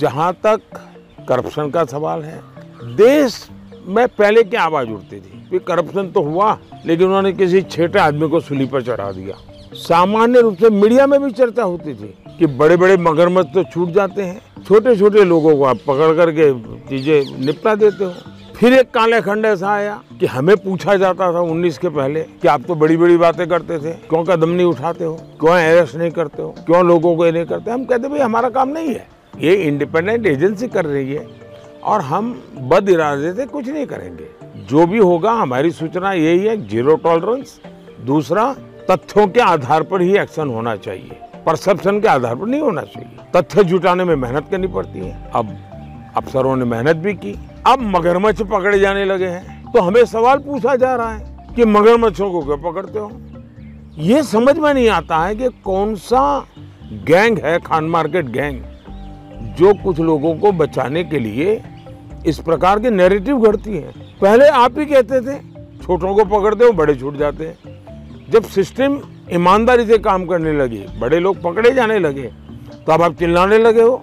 जहाँ तक करप्शन का सवाल है, देश में पहले क्या आवाज उठती थी कि करप्शन तो हुआ, लेकिन उन्होंने किसी छेटे आदमी को सूली पर चढ़ा दिया। सामान्य रूप से मीडिया में भी चर्चा होती थी कि बड़े बड़े मगरमच्छ तो छूट जाते हैं, छोटे छोटे लोगों को आप पकड़ करके चीजें निपटा देते हो। फिर एक काले खंड ऐसा आया कि हमें पूछा जाता था 19 के पहले कि आप तो बड़ी बड़ी बातें करते थे, क्यों कदम नहीं उठाते हो, क्यों अरेस्ट नहीं करते हो, क्यों लोगों को ये नहीं करते। हम कहते भाई हमारा काम नहीं है, ये इंडिपेंडेंट एजेंसी कर रही है और हम बद इरादे से कुछ नहीं करेंगे। जो भी होगा हमारी सूचना यही है, जीरो टॉलरेंस। दूसरा, तथ्यों के आधार पर ही एक्शन होना चाहिए, परसेप्शन के आधार पर नहीं होना चाहिए। तथ्य जुटाने में मेहनत करनी पड़ती है। अब अफसरों ने मेहनत भी की, अब मगरमच्छ पकड़े जाने लगे हैं तो हमें सवाल पूछा जा रहा है कि मगरमच्छों को क्यों पकड़ते हो। ये समझ में नहीं आता है कि कौन सा गैंग है, खान मार्केट गैंग, जो कुछ लोगों को बचाने के लिए इस प्रकार के नैरेटिव घड़ती है। पहले आप ही कहते थे छोटों को पकड़ते हो, बड़े छूट जाते हैं। जब सिस्टम ईमानदारी से काम करने लगी, बड़े लोग पकड़े जाने लगे, तो अब आप चिल्लाने लगे हो